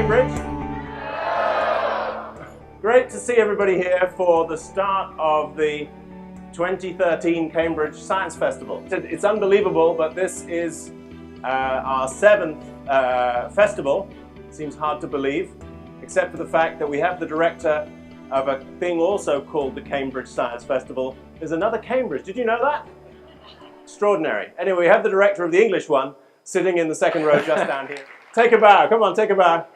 Cambridge? Great to see everybody here for the start of the 2013 Cambridge Science Festival. It's unbelievable, but this is our 7th festival. Seems hard to believe, except for the fact that we have the director of a thing also called the Cambridge Science Festival. There's another Cambridge. Did you know that? Extraordinary. Anyway, we have the director of the English one sitting in the second row just down here. Take a bow. Come on, take a bow.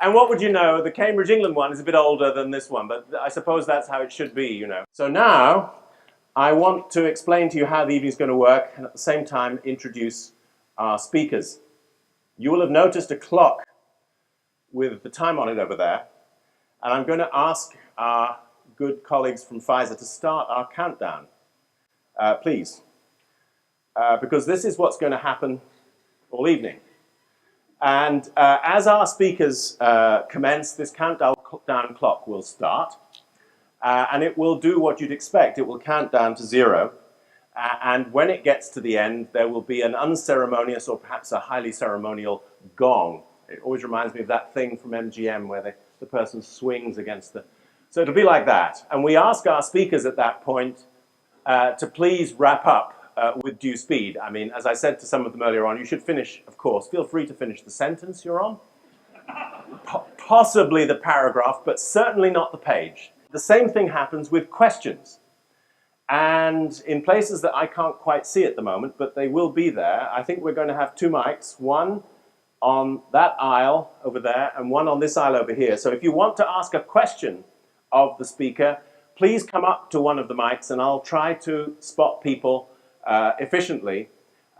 And what would you know, the Cambridge, England one is a bit older than this one, but I suppose that's how it should be, you know. So now, I want to explain to you how the evening's going to work, and at the same time, introduce our speakers. You will have noticed a clock with the time on it over there, and I'm going to ask our good colleagues from Kaiser to start our countdown, please. Because this is what's going to happen all evening. And as our speakers commence, this countdown clock will start. And it will do what you'd expect. It will count down to 0. And when it gets to the end, there will be an unceremonious or perhaps a highly ceremonial gong. It always reminds me of that thing from MGM where the person swings against the... So it'll be like that. And we ask our speakers at that point to please wrap up with due speed. I mean, as I said to some of them earlier on, you should finish, of course, feel free to finish the sentence you're on. Possibly the paragraph, but certainly not the page. The same thing happens with questions. And in places that I can't quite see at the moment, but they will be there, I think we're going to have 2 mics, one on that aisle over there and one on this aisle over here. So if you want to ask a question of the speaker, please come up to one of the mics and I'll try to spot people efficiently.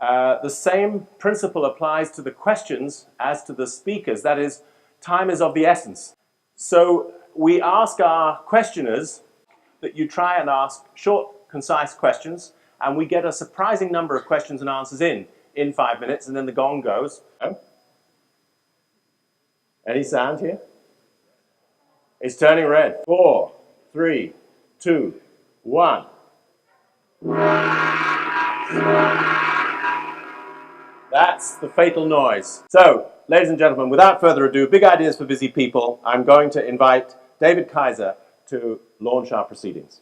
The same principle applies to the questions as to the speakers. That is, time is of the essence. So we ask our questioners that you try and ask short, concise questions, and we get a surprising number of questions and answers in 5 minutes, and then the gong goes. Oh. Any sound here? It's turning red. 4, 3, 2, 1. That's the fatal noise. So, ladies and gentlemen, without further ado, big ideas for busy people. I'm going to invite David Kaiser to launch our proceedings.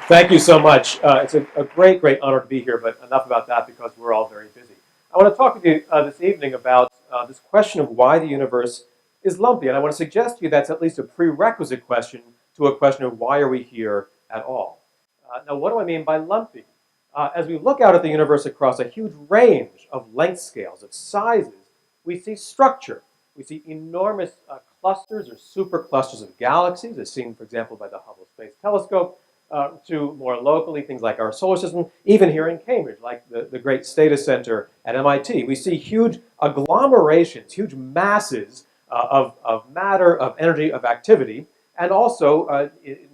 Thank you so much. It's a great, great honor to be here, but enough about that because we're all very busy. I want to talk with you this evening about this question of why the universe is lumpy, and I want to suggest to you that's at least a prerequisite question to a question of why are we here at all. Now, what do I mean by lumpy? As we look out at the universe across a huge range of length scales, of sizes, we see structure. We see enormous clusters or superclusters of galaxies, as seen, for example, by the Hubble Space Telescope, to more locally, things like our solar system, even here in Cambridge, like the great Stata Center at MIT. We see huge agglomerations, huge masses of matter, of energy, of activity, and also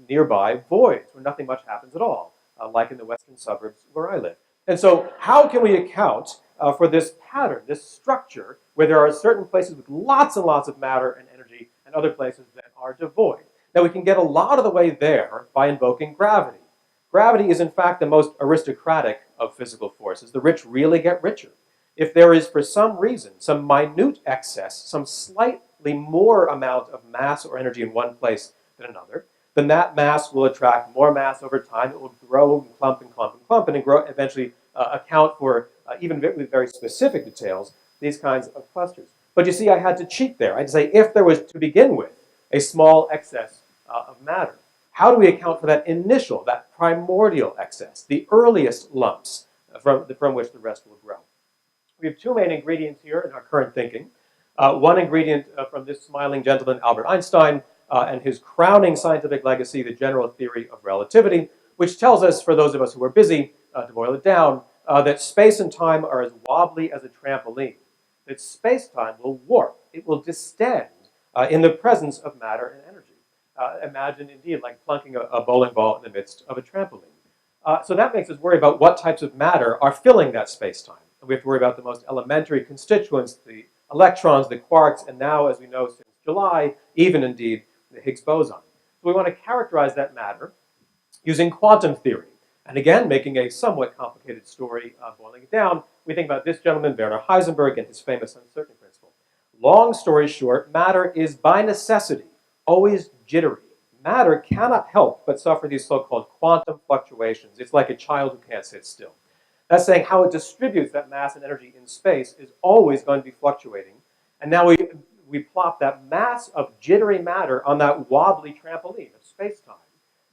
nearby voids where nothing much happens at all, like in the western suburbs where I live. And so how can we account for this pattern, this structure, where there are certain places with lots and lots of matter and energy and other places that are devoid? Now, we can get a lot of the way there by invoking gravity. Gravity is, in fact, the most aristocratic of physical forces. The rich really get richer. If there is, for some reason, some minute excess, some slightly more amount of mass or energy in one place than another, then that mass will attract more mass over time. It will grow and clump and clump and clump and grow, eventually account for, even with very specific details, these kinds of clusters. But you see, I had to cheat there. I had to say, if there was, to begin with, a small excess of matter, how do we account for that initial, that primordial excess, the earliest lumps from which the rest will grow? We have 2 main ingredients here in our current thinking. One ingredient from this smiling gentleman, Albert Einstein, and his crowning scientific legacy, the general theory of relativity, which tells us, for those of us who are busy, to boil it down, that space and time are as wobbly as a trampoline, that space-time will warp, it will distend in the presence of matter and energy. Imagine, indeed, like plunking a bowling ball in the midst of a trampoline. So that makes us worry about what types of matter are filling that space-time. And we have to worry about the most elementary constituents, the electrons, the quarks, and now, as we know since July, even indeed the Higgs boson. So we want to characterize that matter using quantum theory. And again, making a somewhat complicated story, boiling it down, we think about this gentleman, Werner Heisenberg, and his famous uncertainty principle. Long story short, matter is by necessity always jittery. Matter cannot help but suffer these so-called quantum fluctuations. It's like a child who can't sit still. That's saying how it distributes that mass and energy in space is always going to be fluctuating. And now we plop that mass of jittery matter on that wobbly trampoline of space-time.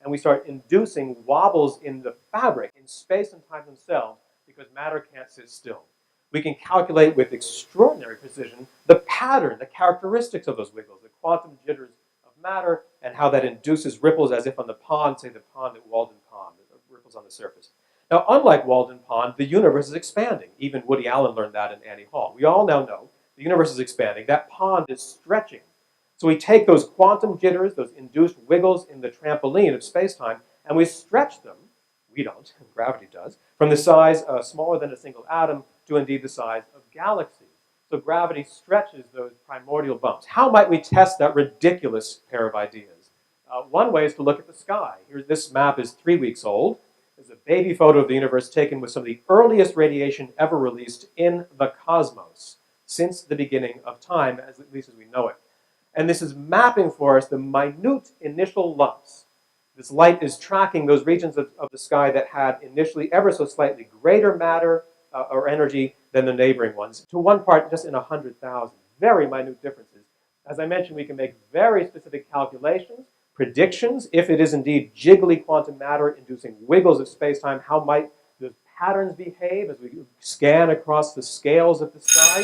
And we start inducing wobbles in the fabric, in space and time themselves, because matter can't sit still. We can calculate with extraordinary precision the pattern, the characteristics of those wiggles, the quantum jitters of matter, and how that induces ripples as if on the pond, say the pond at Walden Pond, the ripples on the surface. Now, unlike Walden Pond, the universe is expanding. Even Woody Allen learned that in Annie Hall. We all now know the universe is expanding. That pond is stretching. So we take those quantum jitters, those induced wiggles in the trampoline of space-time, and we stretch them, we don't, gravity does, from the size smaller than a single atom to indeed the size of galaxies. So gravity stretches those primordial bumps. How might we test that ridiculous pair of ideas? One way is to look at the sky. Here, this map is 3 weeks old. There's a baby photo of the universe taken with some of the earliest radiation ever released in the cosmos since the beginning of time, at least as we know it. And this is mapping for us the minute initial lumps. This light is tracking those regions of the sky that had initially ever so slightly greater matter or energy than the neighboring ones, to one part just in 100,000. Very minute differences. As I mentioned, we can make very specific calculations, predictions, if it is indeed jiggly quantum matter inducing wiggles of space-time, how might those patterns behave as we scan across the scales of the sky?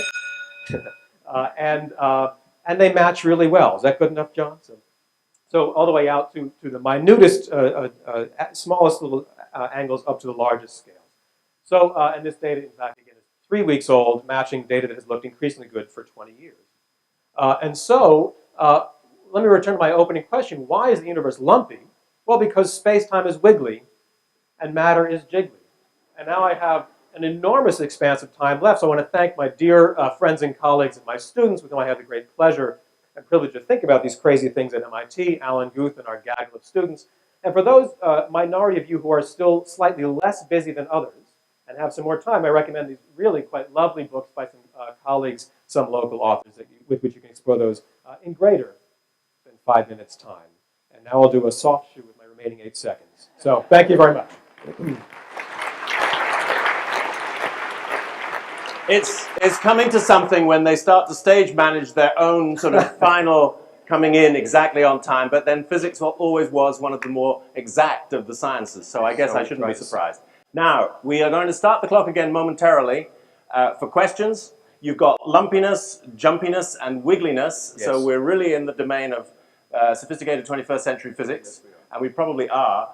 And they match really well. Is that good enough, John? So all the way out to the minutest, smallest little angles up to the largest scales. So, and this data, in fact, again, is 3 weeks old, matching data that has looked increasingly good for 20 years. Let me return to my opening question. Why is the universe lumpy? Well, because space-time is wiggly and matter is jiggly. And now I have an enormous expanse of time left, so I want to thank my dear friends and colleagues and my students with whom I have the great pleasure and privilege to think about these crazy things at MIT, Alan Guth and our gaggle of students. And for those minority of you who are still slightly less busy than others and have some more time, I recommend these really quite lovely books by some colleagues, some local authors with which you can explore those in greater than 5 minutes' time. And now I'll do a soft shoe with my remaining 8 seconds. So thank you very much. It's coming to something when they start to stage manage their own sort of final coming in exactly on time, but then physics always was one of the more exact of the sciences, so I guess I shouldn't be surprised. Now, we are going to start the clock again momentarily for questions. You've got lumpiness, jumpiness, and wiggliness, yes. So we're really in the domain of sophisticated 21st century physics, yes, and we probably are.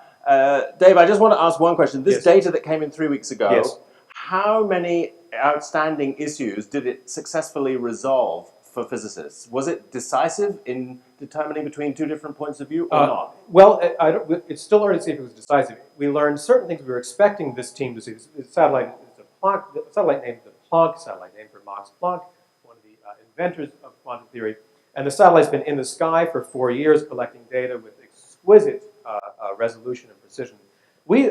Dave, I just want to ask one question. This yes. data that came in 3 weeks ago, yes. How many outstanding issues did it successfully resolve for physicists? Was it decisive in determining between two different points of view or not? Well, it's still early to see if it was decisive. We learned certain things we were expecting this team to see. The satellite is a satellite named the Planck satellite, named for Max Planck, one of the inventors of quantum theory. And the satellite's been in the sky for 4 years collecting data with exquisite resolution and precision.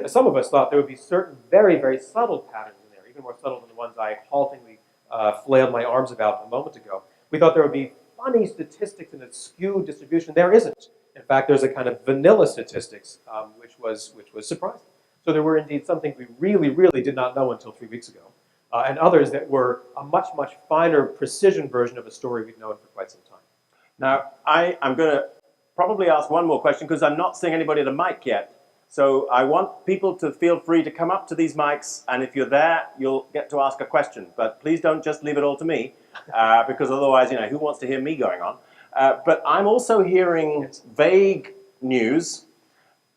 Some of us thought there would be certain very, very subtle patterns in there, even more subtle than the ones I haltingly flailed my arms about a moment ago. We thought there would be funny statistics and a skewed distribution. There isn't. In fact, there's a kind of vanilla statistics, which was surprising. So there were indeed some things we really, really did not know until 3 weeks ago, and others that were a much, much finer precision version of a story we'd known for quite some time. Now, I'm going to probably ask one more question because I'm not seeing anybody at a mic yet. So I want people to feel free to come up to these mics, and if you're there, you'll get to ask a question. But please don't just leave it all to me, because otherwise, you know, who wants to hear me going on? But I'm also hearing vague news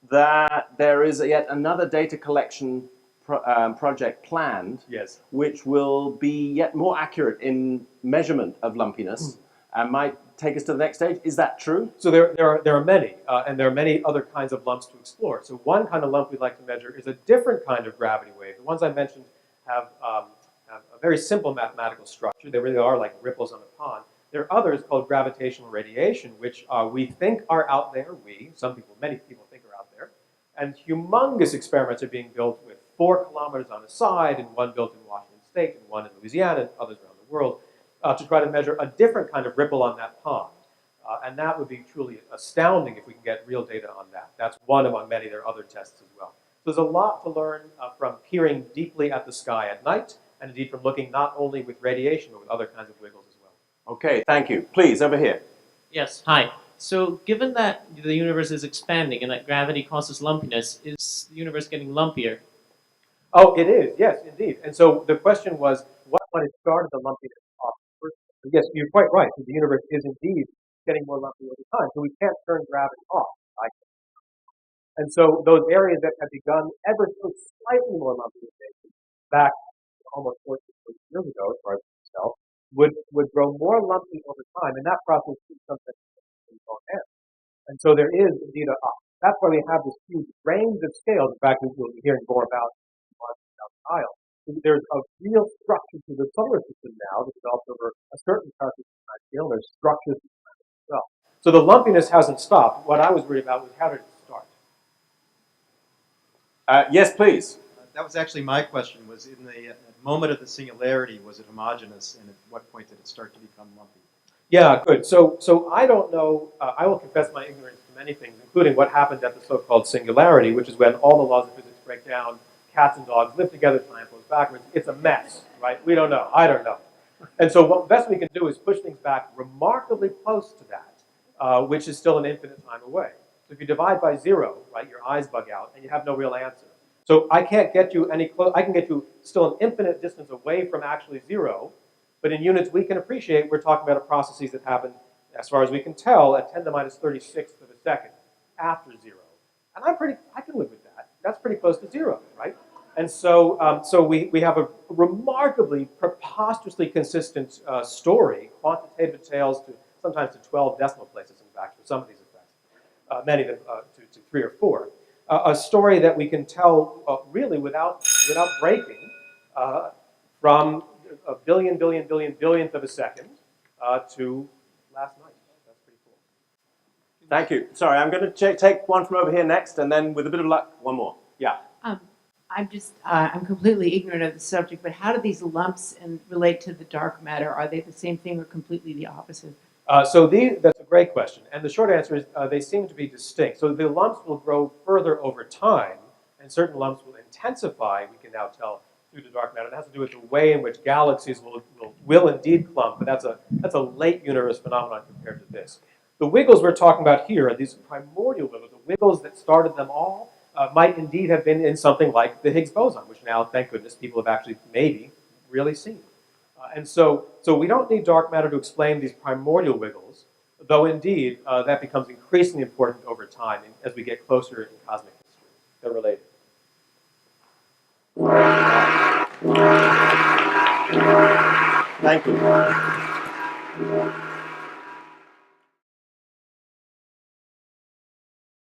that there is yet another data collection project planned, yes, which will be yet more accurate in measurement of lumpiness and might take us to the next stage. Is that true? So there are many, and there are many other kinds of lumps to explore. So one kind of lump we'd like to measure is a different kind of gravity wave. The ones I mentioned have a very simple mathematical structure. They really are like ripples on a pond. There are others called gravitational radiation, which we think are out there. Some people, many people think are out there. And humongous experiments are being built with 4 kilometers on a side, and one built in Washington State, and one in Louisiana, and others around the world, to try to measure a different kind of ripple on that pond. And that would be truly astounding if we can get real data on that. That's one among many. There are other tests as well. So there's a lot to learn from peering deeply at the sky at night, and indeed from looking not only with radiation, but with other kinds of wiggles as well. Okay, thank you. Please, over here. Yes, hi. So given that the universe is expanding and that gravity causes lumpiness, is the universe getting lumpier? Oh, it is, yes, indeed. And so the question was, what might have started the lumpiness off first? Yes, you're quite right. The universe is indeed getting more lumpy over time, so we can't turn gravity off. Right? And so those areas that have begun ever so slightly more lumpy back almost 40 years ago, as far as I can tell, would grow more lumpy over time, and that process keeps something going down. And so there is indeed that's why we have this huge range of scales. In fact, we'll be hearing more about down the aisle. There's a real structure to the solar system now that develops over a certain time scale. There's structures as well. So the lumpiness hasn't stopped. What I was worried about was how did it start? Yes, please. That was actually my question, was in the moment of the singularity, was it homogeneous, and at what point did it start to become lumpy? Yeah, good. So I don't know, I will confess my ignorance to many things, including what happened at the so-called singularity, which is when all the laws of physics break down, cats and dogs live together, time flows backwards. It's a mess, right? We don't know. I don't know. And so what best we can do is push things back remarkably close to that, which is still an infinite time away. So if you divide by 0, right, your eyes bug out, and you have no real answer. So I can't get you any close. I can get you still an infinite distance away from actually 0, but in units we can appreciate, we're talking about processes that happen, as far as we can tell, at 10 to the minus 36th of a second after 0. And I can live with that. That's pretty close to 0, right? And so, we have a remarkably, preposterously consistent story, quantitative tales to sometimes to 12 decimal places, in fact, for some of these effects, many of them to 3 or 4. A story that we can tell really without breaking from a billionth of a second to last night. That's pretty cool. Thank you. Sorry, I'm going to take one from over here next, and then with a bit of luck, one more. Yeah. I'm completely ignorant of the subject, but how do these lumps relate to the dark matter? Are they the same thing or completely the opposite? That's a great question. And the short answer is they seem to be distinct. So the lumps will grow further over time, and certain lumps will intensify, we can now tell, through the dark matter. That has to do with the way in which galaxies will indeed clump, but that's a late universe phenomenon compared to this. The wiggles we're talking about here are these primordial wiggles, the wiggles that started them all, might indeed have been in something like the Higgs boson, which now, thank goodness, people have actually maybe really seen. And so we don't need dark matter to explain these primordial wiggles, though indeed that becomes increasingly important over time as we get closer in cosmic history. They're related. Thank you.